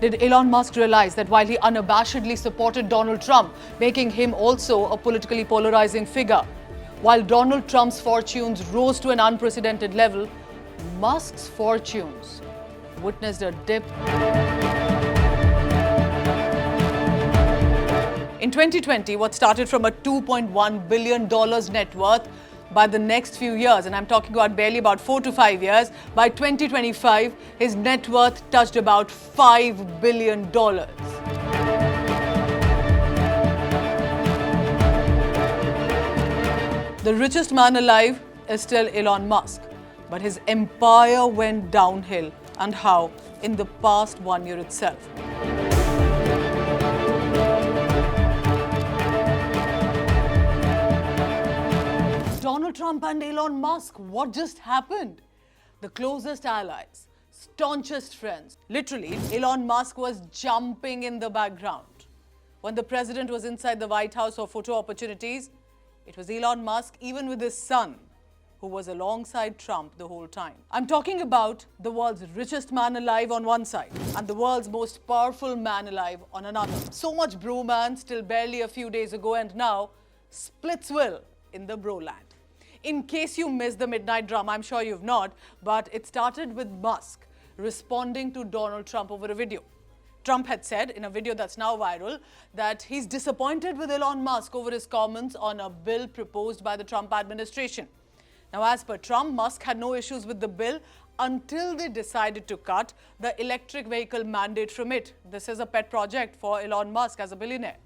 Did Elon Musk realize that while he unabashedly supported Donald Trump, making him also a politically polarizing figure, while Donald Trump's fortunes rose to an unprecedented level, Musk's fortunes witnessed a dip. In 2020, what started from a $2.1 billion net worth, by the next few years, and I'm talking about barely about 4 to 5 years, by 2025, his net worth touched about $5 billion. The richest man alive is still Elon Musk, but his empire went downhill, and how? In the past 1 year itself. Donald Trump and Elon Musk, what just happened? The closest allies, staunchest friends. Literally, Elon Musk was jumping in the background. When the president was inside the White House for photo opportunities, it was Elon Musk, even with his son, who was alongside Trump the whole time. I'm talking about the world's richest man alive on one side and the world's most powerful man alive on another. So much bromance till barely a few days ago, and now splits will in the broland. In case you missed the midnight drama, I'm sure you've not, but it started with Musk responding to Donald Trump over a video. Trump had said in a video that's now viral that he's disappointed with Elon Musk over his comments on a bill proposed by the Trump administration. Now, as per Trump, Musk had no issues with the bill until they decided to cut the electric vehicle mandate from it. This is a pet project for Elon Musk as a billionaire.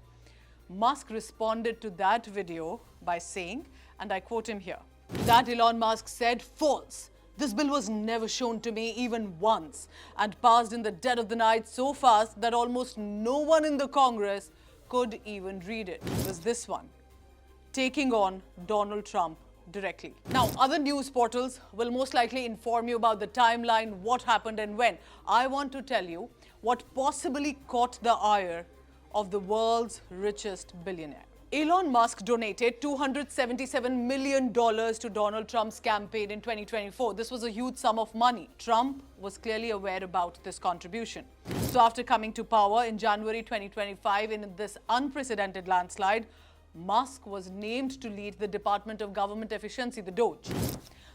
Musk responded to that video by saying, and I quote him here, that Elon Musk said, "False. This bill was never shown to me even once and passed in the dead of the night so fast that almost no one in the Congress could even read it." It was this one, taking on Donald Trump directly. Now, other news portals will most likely inform you about the timeline, what happened and when. I want to tell you what possibly caught the ire of the world's richest billionaire. Elon Musk donated $277 million to Donald Trump's campaign in 2024. This was a huge sum of money. Trump was clearly aware about this contribution. So after coming to power in January 2025 in this unprecedented landslide, Musk was named to lead the Department of Government Efficiency, the DOGE.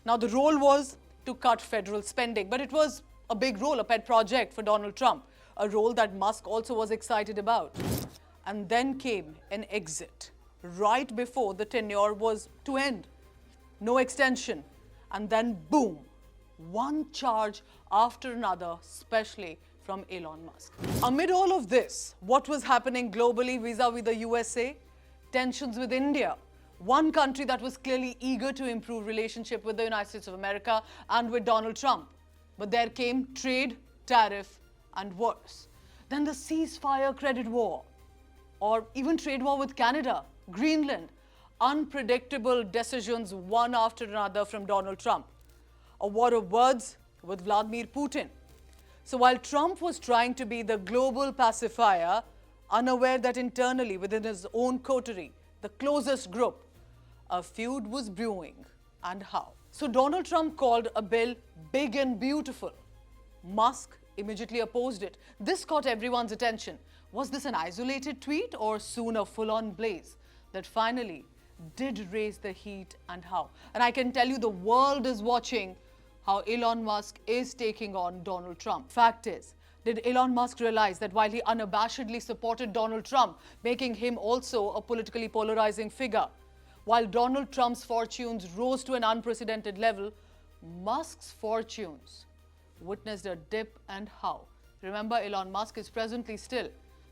Now, the role was to cut federal spending, but it was a big role, a pet project for Donald Trump, a role that Musk also was excited about. And then came an exit right before the tenure was to end. No extension. And then boom, one charge after another, especially from Elon Musk. Amid all of this, what was happening globally vis-a-vis the USA? Tensions with India, one country that was clearly eager to improve relationship with the United States of America and with Donald Trump. But there came trade, tariff, and worse. Then the ceasefire credit war, or even trade war with Canada, Greenland. Unpredictable decisions one after another from Donald Trump. A war of words with Vladimir Putin. So while Trump was trying to be the global pacifier, unaware that internally within his own coterie, the closest group, a feud was brewing. And how? So Donald Trump called a bill big and beautiful. Musk immediately opposed it. This caught everyone's attention. Was this an isolated tweet or soon a full-on blaze that finally did raise the heat, and how? And I can tell you the world is watching how Elon Musk is taking on Donald Trump. Fact is, did Elon Musk realize that while he unabashedly supported Donald Trump, making him also a politically polarizing figure, while Donald Trump's fortunes rose to an unprecedented level, Musk's fortunes witnessed a dip, and how? Remember, Elon Musk is presently still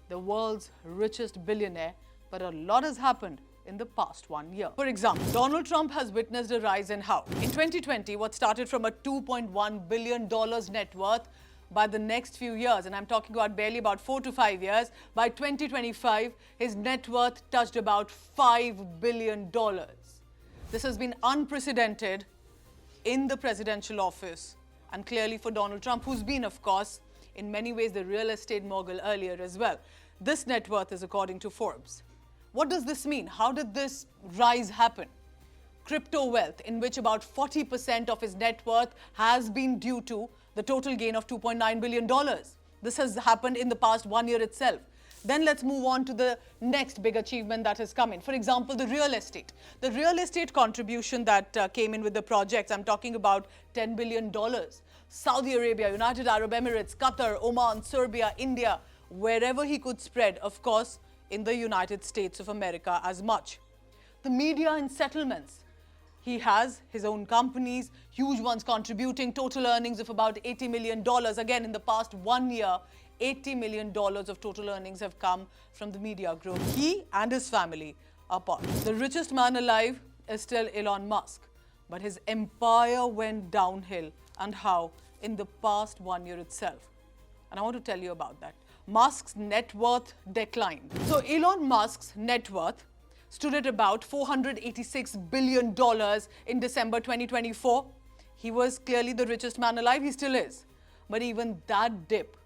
the world's richest billionaire, but a lot has happened in the past 1 year. For example, Donald Trump has witnessed a rise in how? In 2020, what started from a $2.1 billion net worth, by the next few years, and I'm talking about barely about 4 to 5 years, by 2025, his net worth touched about $5 billion. This has been unprecedented in the presidential office, and clearly for Donald Trump, who's been, of course, in many ways the real estate mogul earlier as well. This net worth is according to Forbes. What does this mean? How did this rise happen? Crypto wealth, in which about 40% of his net worth has been due to the total gain of $2.9 billion. This has happened in the past 1 year itself. Then let's move on to the next big achievement that has come in. For example, the real estate. The real estate contribution that came in with the projects, I'm talking about $10 billion. Saudi Arabia, United Arab Emirates, Qatar, Oman, Serbia, India, wherever he could spread, of course, in the United States of America as much. The media and settlements. He has his own companies, huge ones contributing, total earnings of about $80 million. Again, in the past 1 year, $80 million of total earnings have come from the media group. He and his family are part. The richest man alive is still Elon Musk, but his empire went downhill. And how? In the past 1 year itself. And I want to tell you about that. Musk's net worth declined. So Elon Musk's net worth stood at about $486 billion in December 2024. He was clearly the richest man alive. He still is. But even that dip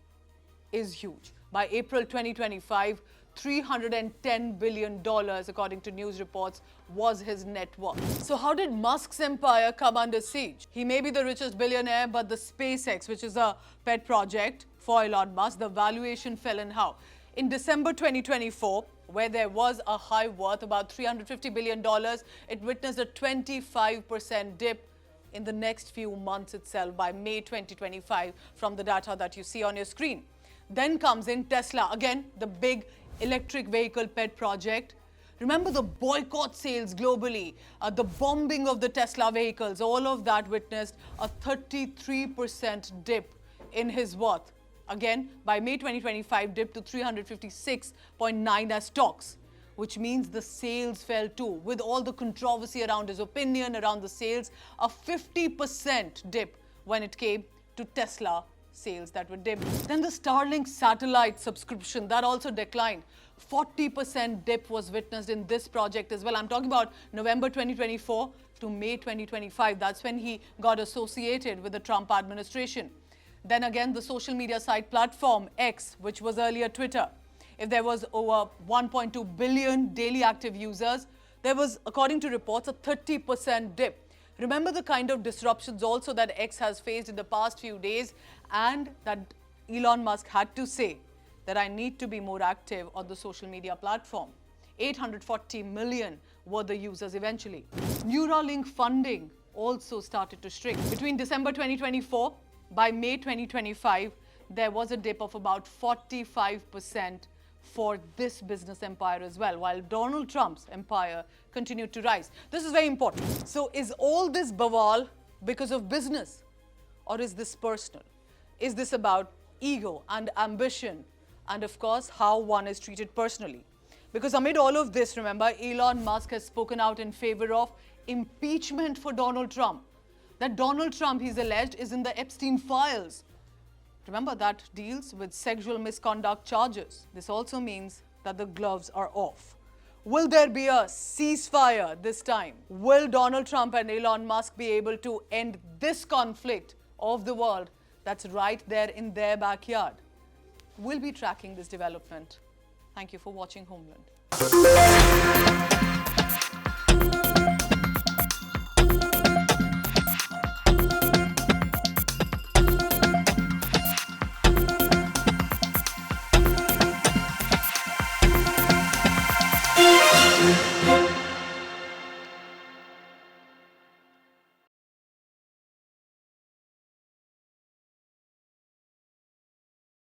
is huge. By April 2025, $310 billion, according to news reports, was his net worth. So how did Musk's empire come under siege? He may be the richest billionaire, but the SpaceX, which is a pet project for Elon Musk, the valuation fell in how? In December 2024, where there was a high worth, about $350 billion, it witnessed a 25% dip in the next few months itself by May 2025 from the data that you see on your screen. Then comes in Tesla, again, the big electric vehicle pet project. Remember the boycott sales globally, the bombing of the Tesla vehicles, all of that witnessed a 33% dip in his worth. Again, by May 2025, dipped to 356.9 as stocks, which means the sales fell too. With all the controversy around his opinion, around the sales, a 50% dip when it came to Tesla sales that were dipped. Then the Starlink satellite subscription, that also declined. 40% dip was witnessed in this project as well. I'm talking about November 2024 to May 2025. That's when he got associated with the Trump administration. Then again, the social media site platform X, which was earlier Twitter. If there was over 1.2 billion daily active users, there was, according to reports, a 30% dip. Remember the kind of disruptions also that X has faced in the past few days, and that Elon Musk had to say that I need to be more active on the social media platform. 840 million were the users eventually. Neuralink funding also started to shrink. Between December 2024, by May 2025, there was a dip of about 45% for this business empire as well, while Donald Trump's empire continued to rise. This is very important. So is all this bawal because of business, or is this personal? Is this about ego and ambition, and of course how one is treated personally? Because amid all of this, remember, Elon Musk has spoken out in favor of impeachment for Donald Trump. That Donald Trump, he's alleged, is in the Epstein files. Remember, that deals with sexual misconduct charges. This also means that the gloves are off. Will there be a ceasefire this time? Will Donald Trump and Elon Musk be able to end this conflict of the world that's right there in their backyard? We'll be tracking this development. Thank you for watching Homeland.